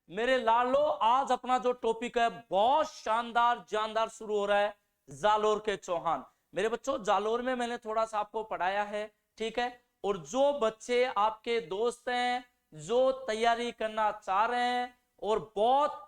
मेरे लाडलो, आज अपना जो टॉपिक है बहुत शानदार जानदार शुरू हो रहा है, जालोर के चौहान। मेरे बच्चों, जालोर में मैंने थोड़ा सा आपको पढ़ाया है, ठीक है। और जो बच्चे आपके दोस्त हैं, जो तैयारी करना चाह रहे हैं और बहुत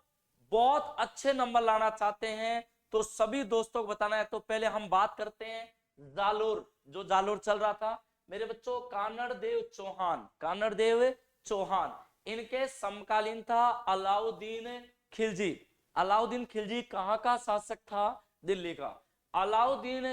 बहुत अच्छे नंबर लाना चाहते हैं, तो सभी दोस्तों को बताना है। तो पहले हम बात करते हैं जालोर, जो जालोर चल रहा था मेरे बच्चों, कानड़ देव चौहान। कानड़ देव चौहान, इनके समकालीन था अलाउद्दीन खिलजी। अलाउद्दीन खिलजी कहां का शासक था? दिल्ली का। अलाउद्दीन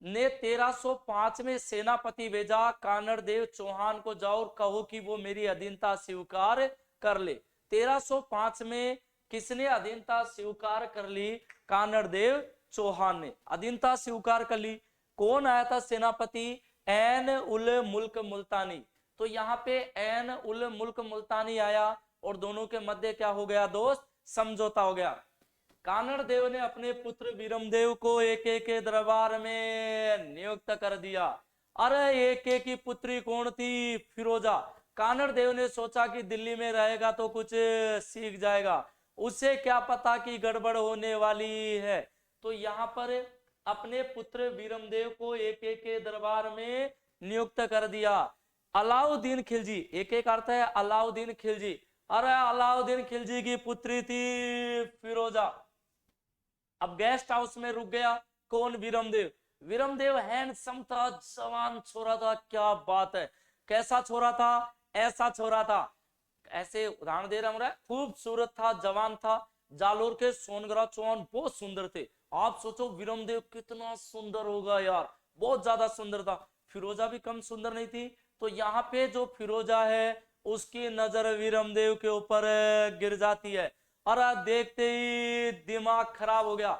ने 1305 में सेनापति भेजा कानड़ देव चौहान को, जाओ और कहो कि वो मेरी अधीनता स्वीकार कर ले। 1305 में किसने अधीनता स्वीकार कर ली? कानड़ देव चौहान ने अधीनता स्वीकार कर ली। कौन आया था सेनापति? ऐन उल मुल्क मुल्तानी। तो यहाँ पे ऐन उल मुल्क मुल्तानी आया और दोनों के मध्य क्या हो गया दोस्त? समझौता हो गया। कानड़ देव ने अपने पुत्र वीरमदेव को एक एक के दरबार में नियुक्त कर दिया। अरे एक एक की पुत्री कौन थी? फिरोजा। कानड़ देव ने सोचा कि दिल्ली में रहेगा तो कुछ सीख जाएगा, उसे क्या पता कि गड़बड़ होने वाली है। तो यहाँ पर अपने पुत्र वीरमदेव को एक एक के दरबार में नियुक्त कर दिया। अलाउद्दीन खिलजी, एक एक अर्थ है अलाउद्दीन खिलजी। अरे अलाउद्दीन खिलजी की पुत्री थी फिरोजा। अब गेस्ट हाउस में रुक गया कौन? वीरमदेव। वीरमदेव हैंडसम था, जवान छोरा था। क्या बात है, कैसा छोरा था? ऐसा छोरा था, ऐसे उदाहरण दे रहा हूं, खूबसूरत था, जवान था। जालोर के सोनगरा चौहान बहुत सुंदर थे। आप सोचो वीरमदेव कितना सुंदर होगा यार, बहुत ज्यादा सुंदर था। फिरोजा भी कम सुंदर नहीं थी। तो यहाँ पे जो फिरोजा है उसकी नजर वीरमदेव के ऊपर गिर जाती है। अरे देखते ही दिमाग खराब हो गया।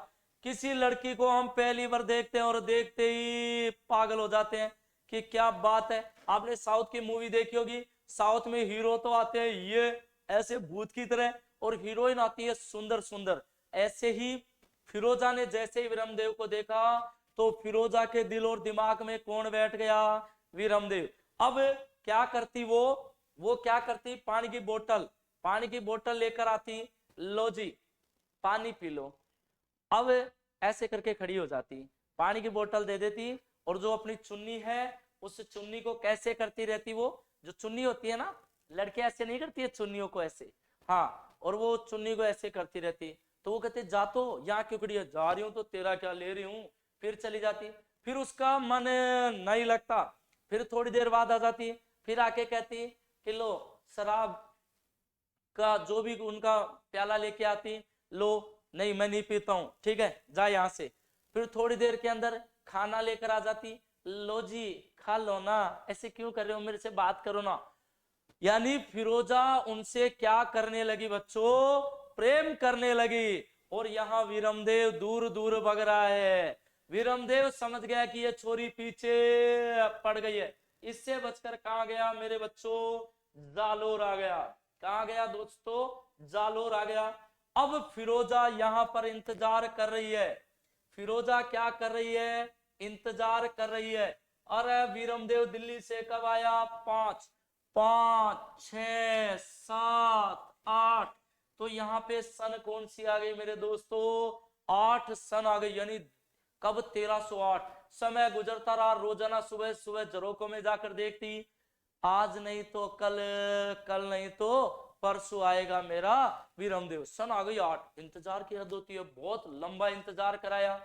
किसी लड़की को हम पहली बार देखते हैं और देखते ही पागल हो जाते हैं कि क्या बात है। आपने साउथ की मूवी देखी होगी, साउथ में हीरो तो आते हैं ये ऐसे भूत की तरह और हीरोइन आती है सुंदर सुंदर। ऐसे ही फिरोजा ने जैसे ही वीरमदेव को देखा तो फिरोजा के दिल और दिमाग में कौन बैठ गया? वीरमदेव। अब क्या करती वो क्या करती? पानी की बोतल लेकर आती, लो जी पानी पी लो। अब ऐसे करके खड़ी हो जाती, पानी की बोतल दे देती और जो अपनी चुन्नी है उस चुन्नी को कैसे करती रहती? वो जो चुन्नी होती है ना, लड़के ऐसे नहीं करती है चुन्नियों को ऐसे, हाँ, और वो चुन्नी को ऐसे करती रहती। तो वो कहते जा तो यहाँ क्यों खड़ी है? जा रही हूं तो तेरा क्या ले रही हूँ। फिर चली जाती, फिर उसका मन नहीं लगता, फिर थोड़ी देर बाद आ जाती, फिर आके कहती कि लो शराब का जो भी उनका प्याला लेके आती, लो। नहीं मैं नहीं पीता हूं, ठीक है जा यहां से। फिर थोड़ी देर के अंदर खाना लेकर आ जाती, लो जी खा लो ना, ऐसे क्यों कर रहे हो, मेरे से बात करो ना। यानी फिरोजा उनसे क्या करने लगी बच्चों? प्रेम करने लगी। और यहाँ वीरमदेव दूर दूर भग रहा है। वीरमदेव समझ गया कि ये छोरी पीछे पड़ गई है। इससे बचकर कहा गया मेरे बच्चों? जालोर आ गया। कहा गया दोस्तों? जालोर आ गया। अब फिरोजा यहां पर इंतजार कर रही है। फिरोजा क्या कर रही है? इंतजार कर रही है। अरे वीरमदेव दिल्ली से कब आया? 5 6 7 8। तो यहाँ पे सन कौन सी आ गई मेरे दोस्तों? 8 सन आ गई। यानी कब? 1308। समय गुजरता रहा, रोजाना सुबह सुबह झरोकों में जाकर देखती, आज नहीं तो कल, कल नहीं तो परसों आएगा मेरा वीरमदेव। सन आ गई 8। इंतजार की हद होती है, बहुत लंबा इंतजार कराया।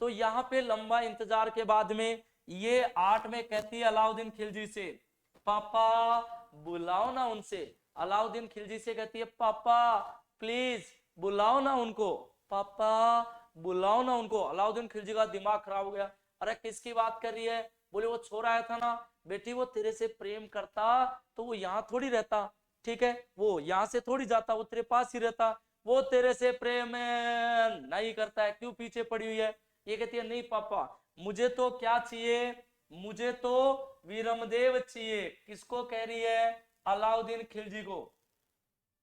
तो यहाँ पे लंबा इंतजार के बाद में ये 8 में कहती है अलाउद्दीन खिलजी से, पापा बुलाओ ना उनसे। अलाउद्दीन खिलजी से कहती है पापा प्लीज बुलाओ ना उनको, पापा बुलाओ ना उनको। अलाउद्दीन खिलजी का दिमाग खराब हो गया। अरे किसकी बात कर रही है? बोले वो छोरा आया था ना। बेटी वो तेरे से प्रेम करता तो वो यहाँ थोड़ी रहता, ठीक है, वो यहाँ से थोड़ी जाता, वो तेरे पास ही रहता। वो तेरे से प्रेम नहीं करता है, क्यों पीछे पड़ी हुई है? ये कहती है नहीं पापा, मुझे तो क्या चाहिए? मुझे तो वीरमदेव चाहिए। किसको कह रही है? अलाउद्दीन खिलजी को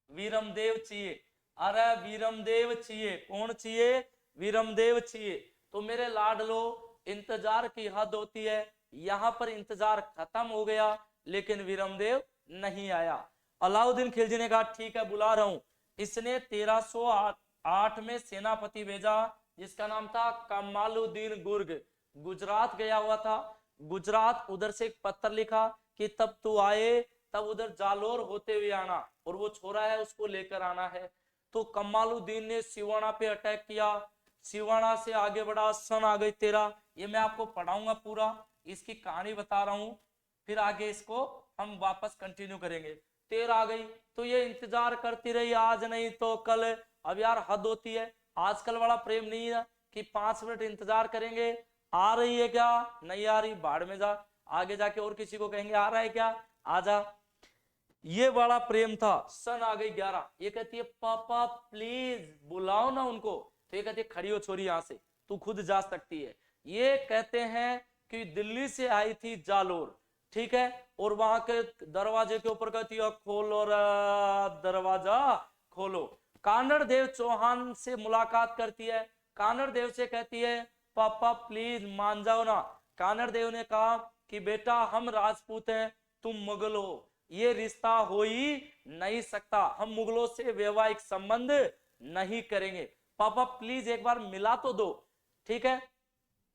वीरमदेव चाहिए। अरे वीरमदेव चाहिए। कौन चाहिए? वीरमदेव चाहिए। तो मेरे लाडलो, इंतजार की हद होती है। यहां पर इंतजार खत्म हो गया लेकिन वीरमदेव नहीं आया। अलाउद्दीन खिलजी ने कहा ठीक है बुला रहा हूं। इसने 1308 में सेनापति भेजा जिसका नाम था कमालुद्दीन गुर्ग, गुजरात गया हुआ था। गुजरात उधर से एक पत्र लिखा कि तब तू आए तब उधर जालोर होते हुए आना, और वो छोरा है उसको लेकर आना है। तो कमालुद्दीन ने सिवाना पे अटैक किया, सिवाना से आगे बढ़ा, सन आ गई 13। ये मैं आपको पढ़ाऊंगा पूरा, इसकी कहानी बता रहा हूं, फिर आगे इसको हम वापस कंटिन्यू करेंगे। 13 आ गई तो ये इंतजार करती रही, आज नहीं तो कल। अब यार हद होती है, आजकल वाला प्रेम नहीं है कि 5 मिनट इंतजार करेंगे, आ रही है क्या, नहीं आ रही भाड़ में जा, आगे जाके और किसी को कहेंगे आ रहा है क्या, आजा। ये बड़ा प्रेम था। सन आ गई 11, ये कहती है पापा प्लीज बुलाओ ना उनको। तो ये कहती है खड़ी हो छोरी यहां से, तू खुद जा सकती है। ये कहते हैं कि दिल्ली से आई थी जालोर, ठीक है, और वहां के दरवाजे के ऊपर कहती है खोलो दरवाजा खोलो। कानड़ देव चौहान से मुलाकात करती है, कानड़ देव से कहती है पापा प्लीज मान जाओ ना। कानड़ देव ने कहा कि बेटा हम राजपूत हैं, तुम मुगल हो, ये रिश्ता हो ही नहीं सकता, हम मुगलों से वैवाहिक संबंध नहीं करेंगे, पापा प्लीज एक बार मिला तो दो, ठीक है।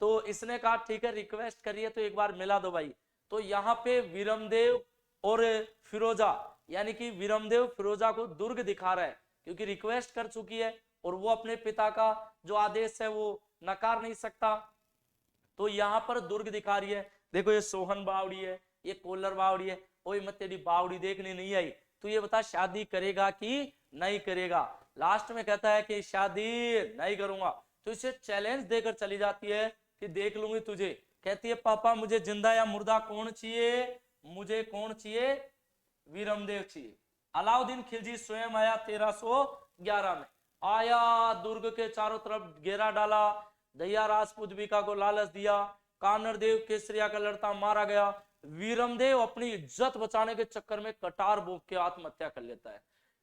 तो इसने कहा ठीक है रिक्वेस्ट करिए तो एक बार मिला दो भाई। तो यहाँ पे वीरमदेव और फिरोजा, यानी कि वीरमदेव फिरोजा को दुर्ग दिखा रहा है क्योंकि रिक्वेस्ट कर चुकी है और वो अपने पिता का जो आदेश है वो नकार नहीं सकता। तो यहाँ पर दुर्ग दिखा रही है, देखो ये सोहन बावड़ी है, ये कोलर बावड़ी है। ओए मत तेरी बावड़ी देखने नहीं आई, तू ये बता शादी करेगा कि नहीं करेगा। लास्ट में कहता है कि शादी नहीं करूंगा। तो इसे चैलेंज देकर चली जाती है कि देख लूंगी तुझे। कहती है पापा मुझे जिंदा या मुर्दा कौन चाहिए, मुझे कौन चाहिए, वीरमदेव चाहिए। अलाउद्दीन खिलजी स्वयं आया 1311 में, आया दुर्ग के चारों तरफ घेरा डाला, दया राजपूतविका को लालच दिया, कानड़ देव केसरिया का लड़ता मारा गया। वीरमदेव अपनी इज्जत बचाने के चक्कर में कटार भोग के आत्महत्या कर लेता है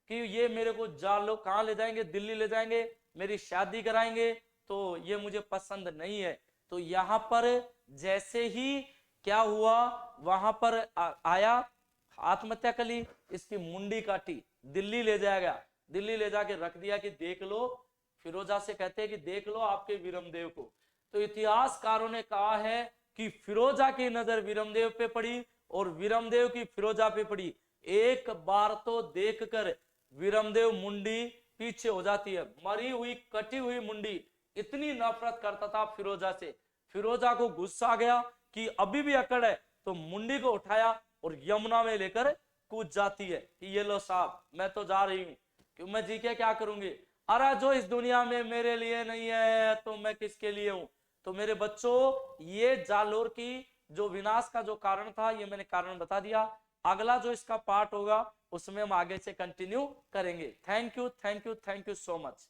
कि ये मेरे को जालो कहां ले जाएंगे, दिल्ली ले जाएंगे, मेरी शादी कराएंगे, तो ये मुझे पसंद नहीं है। तो यहाँ पर जैसे ही क्या हुआ, वहां पर आया, आत्महत्या कर ली, इसकी मुंडी काटी, दिल्ली ले जाया गया, दिल्ली ले जाके रख दिया कि देख लो, फिरोजा से कहते हैं कि देख लो आपके वीरमदेव को। तो इतिहासकारों ने कहा है कि फिरोजा की नजर वीरमदेव पे पड़ी और वीरमदेव की फिरोजा पे पड़ी। एक बार तो देखकर वीरमदेव मुंडी पीछे हो जाती है, मरी हुई कटी हुई मुंडी। इतनी नफरत करता था फिरोजा से, फिरोजा को गुस्सा गया कि अभी भी अकड़ है, तो मुंडी को उठाया और यमुना में लेकर कूद जाती है कि ये लो साहब मैं तो जा रही हूं, क्यों मैं जी के क्या करूंगी, अरे जो इस दुनिया में मेरे लिए नहीं है तो मैं किसके लिए हूं। तो मेरे बच्चों ये जालोर की जो विनाश का जो कारण था ये मैंने कारण बता दिया। अगला जो इसका पार्ट होगा उसमें हम आगे से कंटिन्यू करेंगे। Thank you, thank you, thank you so much.